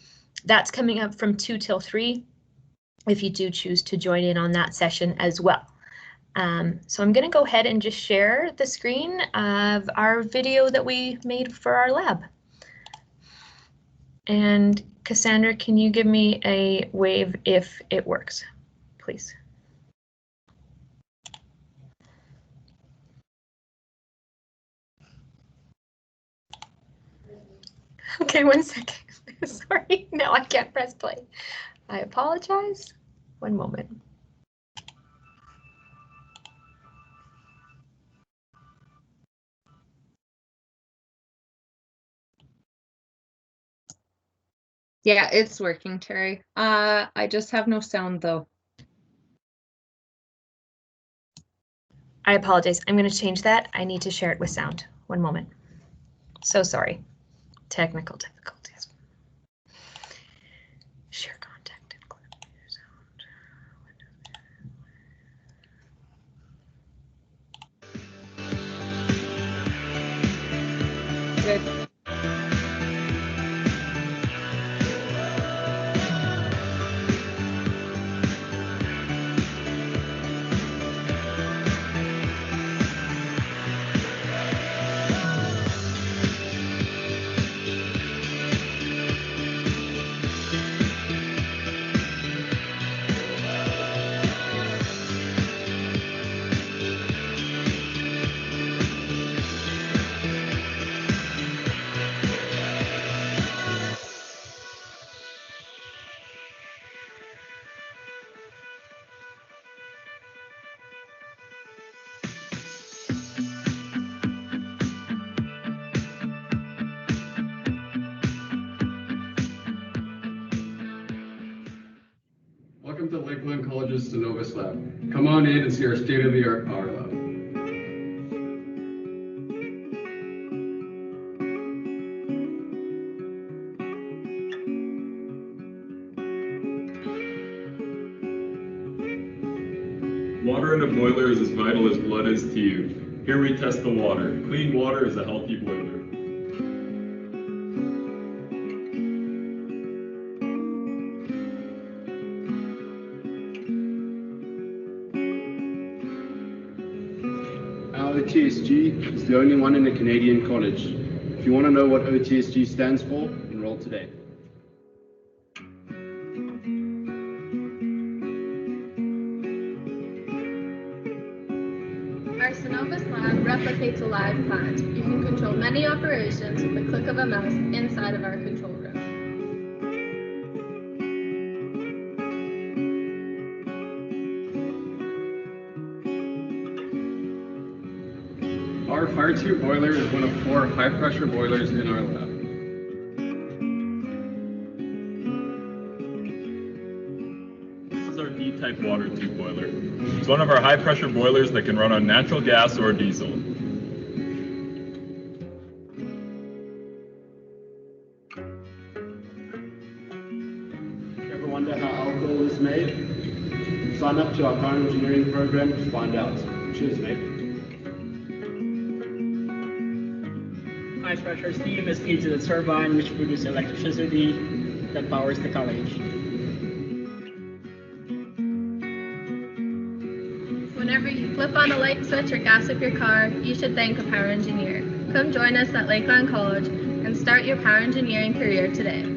that's coming up from 2 till 3 if you do choose to join in on that session as well. So I'm going to go ahead and just share the screen of our video that we made for our lab. And Cassandra, can you give me a wave if it works, please? Okay, 1 second. Sorry, no, I can't press play. I apologize. One moment. Yeah, it's working, Terry. I just have no sound though. I apologize. I'm going to change that. I need to share it with sound. One moment. So sorry. Technical difficulties. Share contact. Include sound. Good. Welcome to Lakeland College's Synovus Lab. Come on in and see our state-of-the-art power lab. Water in a boiler is as vital as blood is to you. Here we test the water. Clean water is a healthy boiler. Our OTSG is the only one in a Canadian college. If you want to know what OTSG stands for, enroll today. Our Synovus lab replicates a live plant. You can control many operations with the click of a mouse inside of our control room. Our fire tube boiler is one of 4 high-pressure boilers in our lab. This is our D-type water tube boiler. It's one of our high-pressure boilers that can run on natural gas or diesel. Ever wonder how alcohol is made? Sign up to our power engineering program to find out. Cheers, mate. High pressure steam is feed to the turbine, which produces electricity that powers the college. Whenever you flip on a light switch or gas up your car, you should thank a power engineer. Come join us at Lakeland College and start your power engineering career today.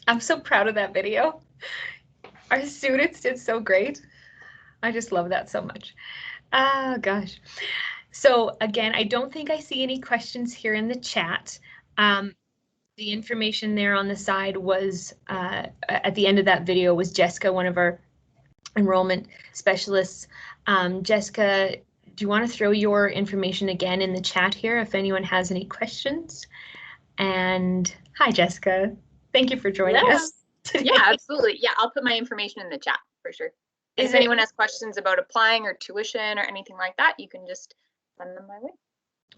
I'm so proud of that video. Our students did so great. I just love that so much. Oh gosh. So again, I don't think I see any questions here in the chat. The information there on the side was at the end of that video was Jessica, one of our enrollment specialists. Jessica, do you want to throw your information again in the chat here if anyone has any questions? And hi, Jessica. Thank you for joining us today. Yeah, absolutely. Yeah, I'll put my information in the chat for sure. If anyone has questions about applying or tuition or anything like that, you can just send them my way.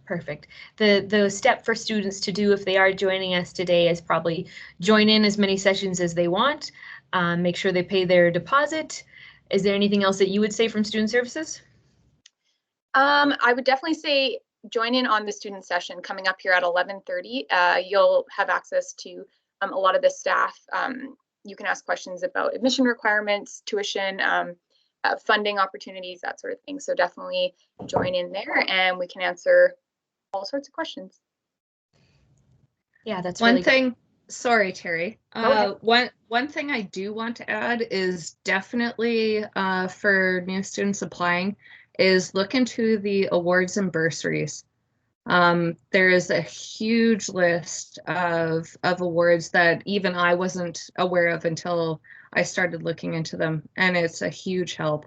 Perfect. The step for students to do if they are joining us today is probably join in as many sessions as they want. Make sure they pay their deposit. Is there anything else that you would say from Student Services? I would definitely say join in on the student session coming up here at 11:30. You'll have access to a lot of the staff. You can ask questions about admission requirements, tuition, funding opportunities, that sort of thing. So definitely join in there and we can answer all sorts of questions. Yeah, that's one really thing. Sorry, Terry. Go ahead. One thing I do want to add is definitely for new students applying is look into the awards and bursaries. There is a huge list of awards that even I wasn't aware of until I started looking into them, and it's a huge help.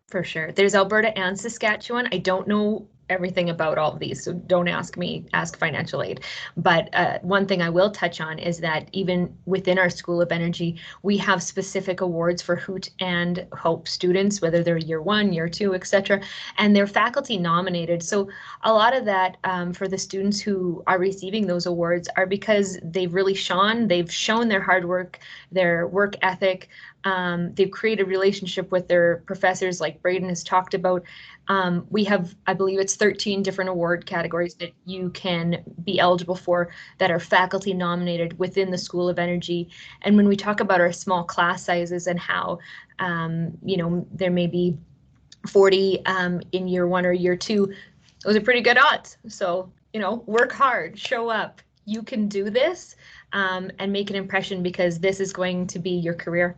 For sure. There's Alberta and Saskatchewan. I don't know everything about all of these, so don't ask me, ask financial aid. But one thing I will touch on is that even within our School of Energy, we have specific awards for Hoot and Hope students, whether they're year 1, year 2, etc. And they're faculty nominated. So a lot of that for the students who are receiving those awards are because they've really shown their hard work, their work ethic. They've created a relationship with their professors, like Braden has talked about. We have, I believe it's 13 different award categories that you can be eligible for that are faculty nominated within the School of Energy. And when we talk about our small class sizes and how, there may be 40 in year 1 or year 2, those are pretty good odds. So, work hard, show up. You can do this and make an impression, because this is going to be your career.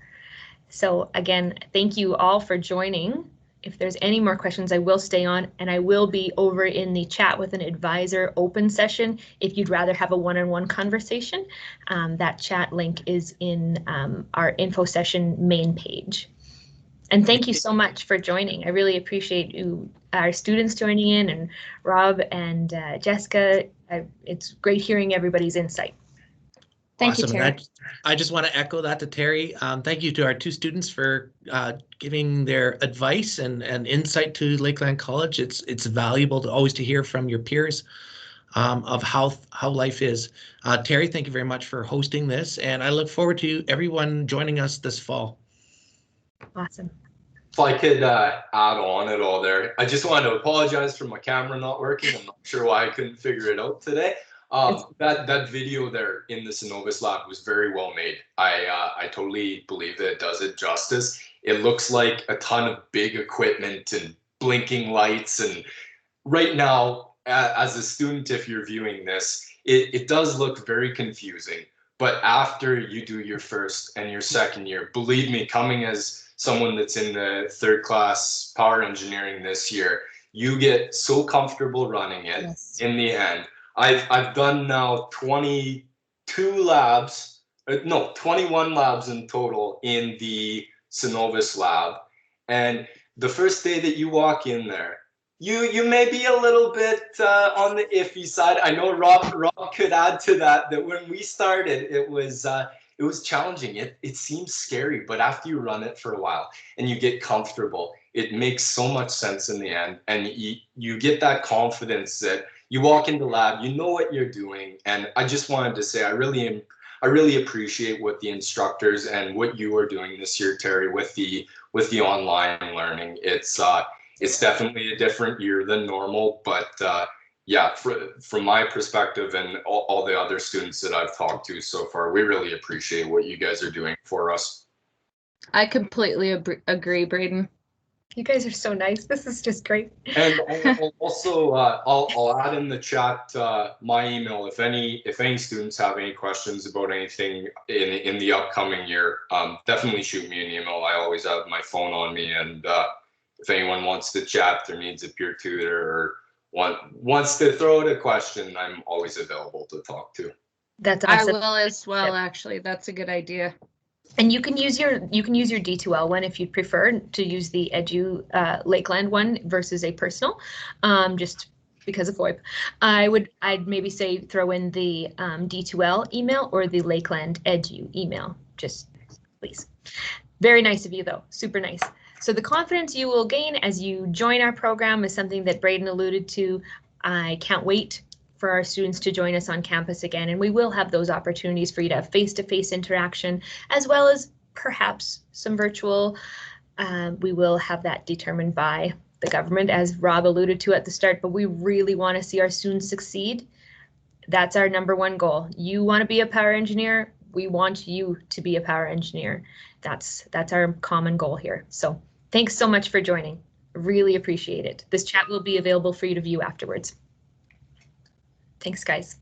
So again, thank you all for joining. If there's any more questions, I will stay on, and I will be over in the chat with an advisor open session. If you'd rather have a one-on-one conversation, that chat link is in our info session main page. And thank you so much for joining. I really appreciate you, our students joining in, and Rob and Jessica. It's great hearing everybody's insight. Thank Awesome. you, Terry. I just want to echo that to Terry. Thank you to our 2 students for giving their advice and insight to Lakeland College. It's valuable to hear from your peers of how life is. Terry, thank you very much for hosting this, and I look forward to everyone joining us this fall. Awesome. If I could add on it all there, I just wanted to apologize for my camera not working. I'm not sure why I couldn't figure it out today. That video there in the Synovus lab was very well made. I totally believe that it does it justice. It looks like a ton of big equipment and blinking lights. And right now, as a student, if you're viewing this, it does look very confusing. But after you do your first and your second year, believe me, coming as someone that's in the 3rd class power engineering this year, you get so comfortable running it. Yes. In the end. I've done now 21 labs in total in the Synovus lab. And the first day that you walk in there, you may be a little bit on the iffy side. I know Rob could add to that when we started, it was challenging. It seems scary, but after you run it for a while and you get comfortable, it makes so much sense in the end. And you get that confidence that you walk into lab, you know what you're doing. And I just wanted to say, I really appreciate what the instructors and what you are doing this year, Terry, with the online learning. It's definitely a different year than normal, but yeah, from my perspective and all the other students that I've talked to so far, we really appreciate what you guys are doing for us. I completely agree, Braden. You guys are so nice. This is just great. And also, I'll add in the chat my email if any students have any questions about anything in the upcoming year. Definitely shoot me an email. I always have my phone on me, and if anyone wants to chat or needs a peer tutor or wants to throw out a question, I'm always available to talk to. That's awesome. I will as well. Actually, that's a good idea. And you can use your D2L one if you prefer to use the Edu Lakeland one versus a personal, just because of VoIP. I'd maybe say throw in the D2L email or the Lakeland Edu email, just please. Very nice of you though, super nice. So the confidence you will gain as you join our program is something that Braden alluded to. I can't wait for our students to join us on campus again, and we will have those opportunities for you to have face-to-face interaction, as well as perhaps some virtual. We will have that determined by the government, as Rob alluded to at the start, but we really want to see our students succeed. That's our #1 goal. You want to be a power engineer, we want you to be a power engineer. That's our common goal here. So Thanks so much for joining. Really appreciate it. This chat will be available for you to view afterwards. Thanks, guys.